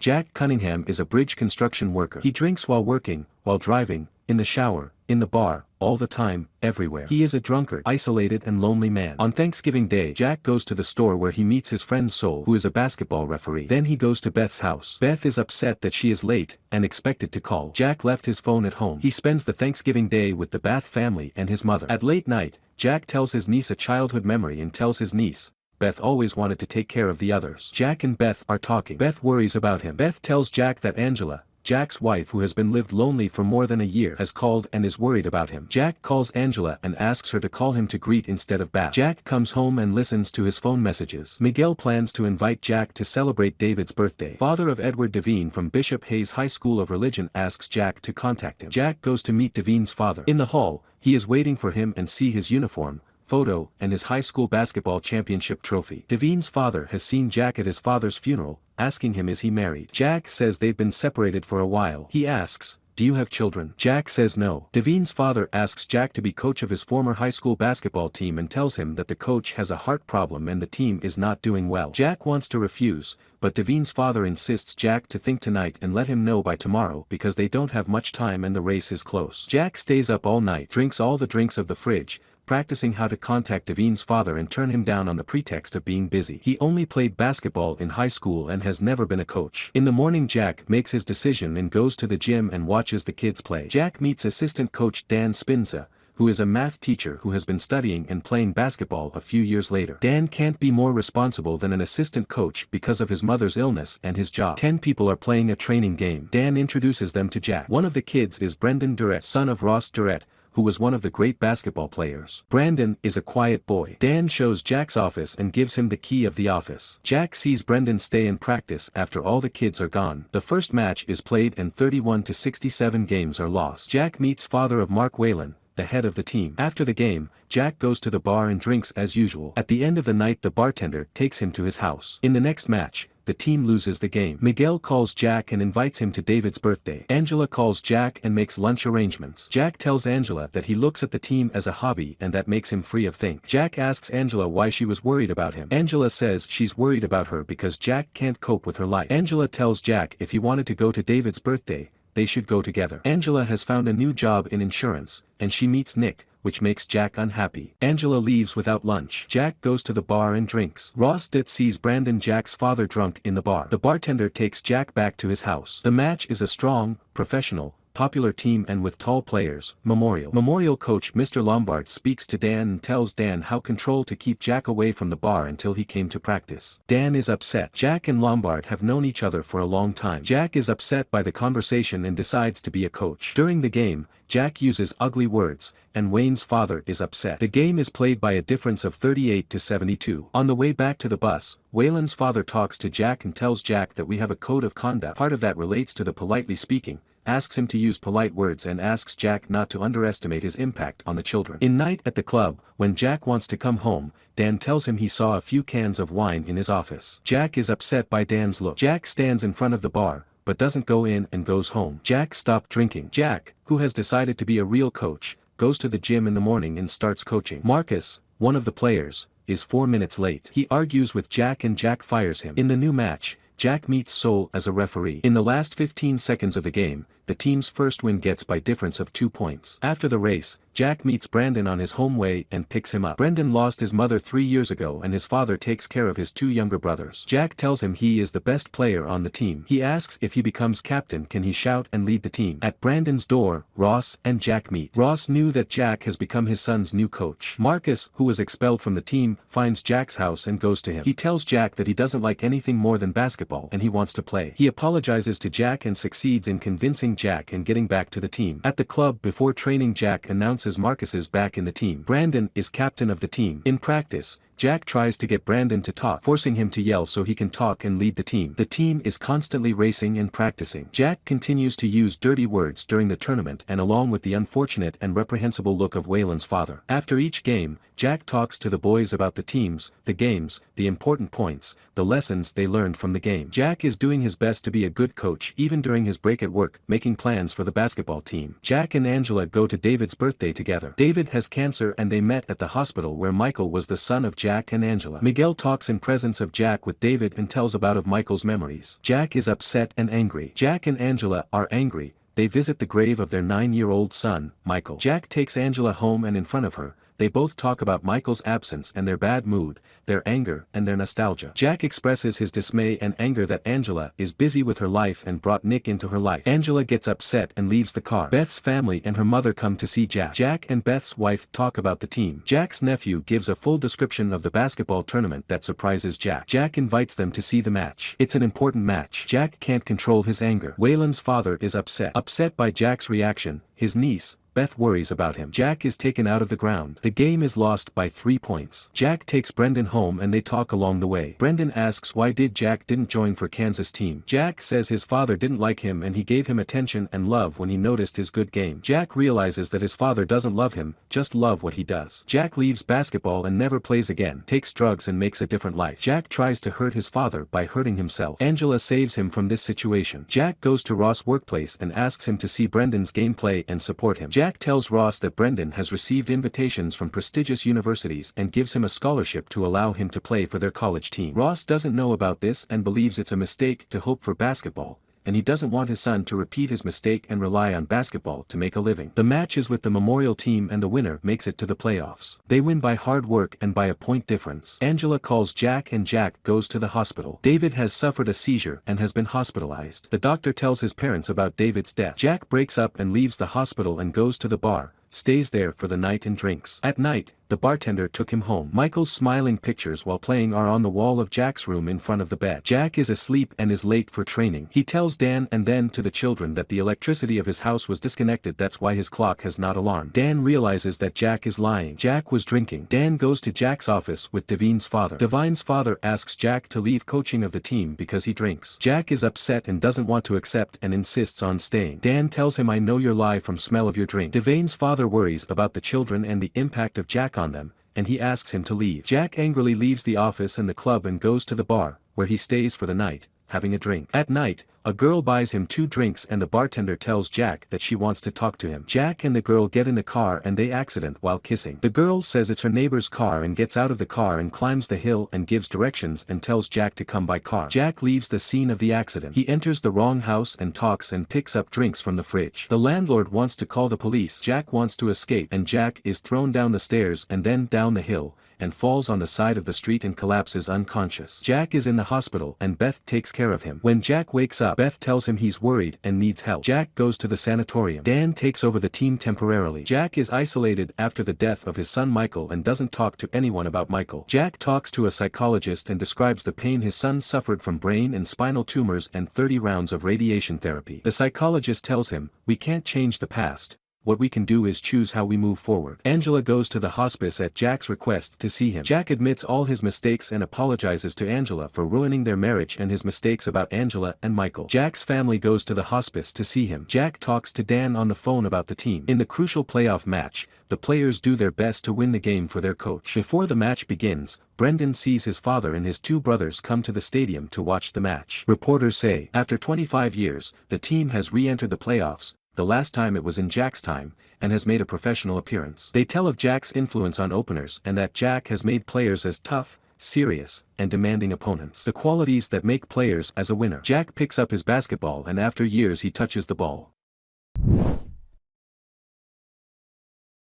Jack Cunningham is a bridge construction worker. He drinks while working, while driving, in the shower, in the bar, all the time, everywhere. He is a drunkard, isolated and lonely man. On Thanksgiving Day, Jack goes to the store where he meets his friend Sol, who is a basketball referee. Then he goes to Beth's house. Beth is upset that she is late, and expected to call. Jack left his phone at home. He spends the Thanksgiving Day with the Bath family and his mother. At late night, Jack tells his niece a childhood memory and tells his niece, Beth always wanted to take care of the others. Jack and Beth are talking. Beth worries about him. Beth tells Jack that Angela, Jack's wife who has been lived lonely for more than a year, has called and is worried about him. Jack calls Angela and asks her to call him to greet instead of back. Jack comes home and listens to his phone messages. Miguel plans to invite Jack to celebrate David's birthday. Father of Edward Devine from Bishop Hayes High School of Religion asks Jack to contact him. Jack goes to meet Devine's father. In the hall, he is waiting for him and see his uniform, photo, and his high school basketball championship trophy. Devine's father has seen Jack at his father's funeral, asking him is he married. Jack says they've been separated for a while. He asks, do you have children? Jack says no. Devine's father asks Jack to be coach of his former high school basketball team and tells him that the coach has a heart problem and the team is not doing well. Jack wants to refuse, but Devine's father insists Jack to think tonight and let him know by tomorrow because they don't have much time and the race is close. Jack stays up all night, drinks all the drinks of the fridge, practicing how to contact Devine's father and turn him down on the pretext of being busy. He only played basketball in high school and has never been a coach. In the morning Jack makes his decision and goes to the gym and watches the kids play. Jack meets assistant coach Dan Spinza, who is a math teacher who has been studying and playing basketball a few years later. Dan can't be more responsible than an assistant coach because of his mother's illness and his job. 10 people are playing a training game. Dan introduces them to Jack. One of the kids is Brendan Durrett, son of Ross Durrett, who was one of the great basketball players. Brandon is a quiet boy. Dan shows Jack's office and gives him the key of the office. Jack sees Brendan stay in practice after all the kids are gone. The first match is played and 31-67 games are lost. Jack meets father of Mark Whalen, the head of the team. After the game, Jack goes to the bar and drinks as usual. At the end of the night the bartender takes him to his house. In the next match, the team loses the game. Miguel calls Jack and invites him to David's birthday. Angela calls Jack and makes lunch arrangements. Jack tells Angela that he looks at the team as a hobby and that makes him free of think. Jack asks Angela why she was worried about him. Angela says she's worried about her because Jack can't cope with her life. Angela tells Jack if he wanted to go to David's birthday, they should go together. Angela has found a new job in insurance, and she meets Nick, which makes Jack unhappy. Angela leaves without lunch. Jack goes to the bar and drinks. Ross Ditt sees Brandon, Jack's father, drunk in the bar. The bartender takes Jack back to his house. The match is a strong, professional, popular team and with tall players. Memorial coach Mr. Lombard speaks to Dan and tells Dan how control to keep Jack away from the bar until he came to practice. Dan is upset. Jack and Lombard have known each other for a long time. Jack is upset by the conversation and decides to be a coach. During the game, Jack uses ugly words, and Wayne's father is upset. The game is played by a difference of 38-72. On the way back to the bus, Wayland's father talks to Jack and tells Jack that we have a code of conduct. Part of that relates to the politely speaking, asks him to use polite words and asks Jack not to underestimate his impact on the children. In Night at the Club, when Jack wants to come home, Dan tells him he saw a few cans of wine in his office. Jack is upset by Dan's look. Jack stands in front of the bar, but doesn't go in and goes home. Jack stopped drinking. Jack, who has decided to be a real coach, goes to the gym in the morning and starts coaching. Marcus, one of the players, is 4 minutes late. He argues with Jack and Jack fires him. In the new match, Jack meets Sol as a referee. In the last 15 seconds of the game, the team's first win gets by difference of 2 points. After the race, Jack meets Brandon on his home way and picks him up. Brendan lost his mother 3 years ago and his father takes care of his 2 younger brothers. Jack tells him he is the best player on the team. He asks if he becomes captain can he shout and lead the team. At Brandon's door, Ross and Jack meet. Ross knew that Jack has become his son's new coach. Marcus, who was expelled from the team, finds Jack's house and goes to him. He tells Jack that he doesn't like anything more than basketball and he wants to play. He apologizes to Jack and succeeds in convincing Jack and getting back to the team. At the club before training, Jack announces Marcus is back in the team. Brandon is captain of the team. In practice, Jack tries to get Brandon to talk, forcing him to yell so he can talk and lead the team. The team is constantly racing and practicing. Jack continues to use dirty words during the tournament and along with the unfortunate and reprehensible look of Wayland's father. After each game, Jack talks to the boys about the teams, the games, the important points, the lessons they learned from the game. Jack is doing his best to be a good coach even during his break at work, making plans for the basketball team. Jack and Angela go to David's birthday together. David has cancer and they met at the hospital where Michael was the son of Jack Jack and Angela. Miguel talks in presence of Jack with David and tells about of Michael's memories. Jack is upset and angry. Jack and Angela are angry. They visit the grave of their 9-year-old son, Michael. Jack takes Angela home and in front of her, they both talk about Michael's absence and their bad mood, their anger and their nostalgia. Jack expresses his dismay and anger that Angela is busy with her life and brought Nick into her life. Angela gets upset and leaves the car. Beth's family and her mother come to see Jack. Jack and Beth's wife talk about the team. Jack's nephew gives a full description of the basketball tournament that surprises Jack. Jack invites them to see the match. It's an important match. Jack can't control his anger. Waylon's father is upset. Upset by Jack's reaction, his niece, Beth worries about him. Jack is taken out of the ground. The game is lost by 3 points. Jack takes Brendan home and they talk along the way. Brendan asks why Jack didn't join for Kansas team. Jack says his father didn't like him and he gave him attention and love when he noticed his good game. Jack realizes that his father doesn't love him, just love what he does. Jack leaves basketball and never plays again, takes drugs and makes a different life. Jack tries to hurt his father by hurting himself. Angela saves him from this situation. Jack goes to Ross' workplace and asks him to see Brendan's gameplay and support him. Jack tells Ross that Brendan has received invitations from prestigious universities and gives him a scholarship to allow him to play for their college team. Ross doesn't know about this and believes it's a mistake to hope for basketball, and he doesn't want his son to repeat his mistake and rely on basketball to make a living. The match is with the Memorial team and the winner makes it to the playoffs. They win by hard work and by a point difference. Angela calls Jack and Jack goes to the hospital. David has suffered a seizure and has been hospitalized. The doctor tells his parents about David's death. Jack breaks up and leaves the hospital and goes to the bar, stays there for the night and drinks. At night, the bartender took him home. Michael's smiling pictures while playing are on the wall of Jack's room in front of the bed. Jack is asleep and is late for training. He tells Dan and then to the children that the electricity of his house was disconnected, that's why his clock has not alarmed. Dan realizes that Jack is lying. Jack was drinking. Dan goes to Jack's office with Devine's father. Devine's father asks Jack to leave coaching of the team because he drinks. Jack is upset and doesn't want to accept and insists on staying. Dan tells him, "I know your lie from smell of your drink." Devine's father worries about the children and the impact of Jack on them, and he asks him to leave. Jack angrily leaves the office and the club and goes to the bar, where he stays for the night, having a drink. At night, a girl buys him 2 drinks and the bartender tells Jack that she wants to talk to him. Jack and the girl get in the car and they accident while kissing. The girl says it's her neighbor's car and gets out of the car and climbs the hill and gives directions and tells Jack to come by car. Jack leaves the scene of the accident. He enters the wrong house and talks and picks up drinks from the fridge. The landlord wants to call the police. Jack wants to escape and Jack is thrown down the stairs and then down the hill, and falls on the side of the street and collapses unconscious. Jack is in the hospital and Beth takes care of him. When Jack wakes up, Beth tells him he's worried and needs help. Jack goes to the sanatorium. Dan takes over the team temporarily. Jack is isolated after the death of his son Michael and doesn't talk to anyone about Michael. Jack talks to a psychologist and describes the pain his son suffered from brain and spinal tumors and 30 rounds of radiation therapy. The psychologist tells him, "We can't change the past. What we can do is choose how we move forward." Angela goes to the hospice at Jack's request to see him. Jack admits all his mistakes and apologizes to Angela for ruining their marriage and his mistakes about Angela and Michael. Jack's family goes to the hospice to see him. Jack talks to Dan on the phone about the team. In the crucial playoff match, the players do their best to win the game for their coach. Before the match begins, Brendan sees his father and his 2 brothers come to the stadium to watch the match. Reporters say, after 25 years, the team has re-entered the playoffs, the last time it was in Jack's time, and has made a professional appearance. They tell of Jack's influence on openers and that Jack has made players as tough, serious, and demanding opponents. The qualities that make players as a winner. Jack picks up his basketball and after years he touches the ball.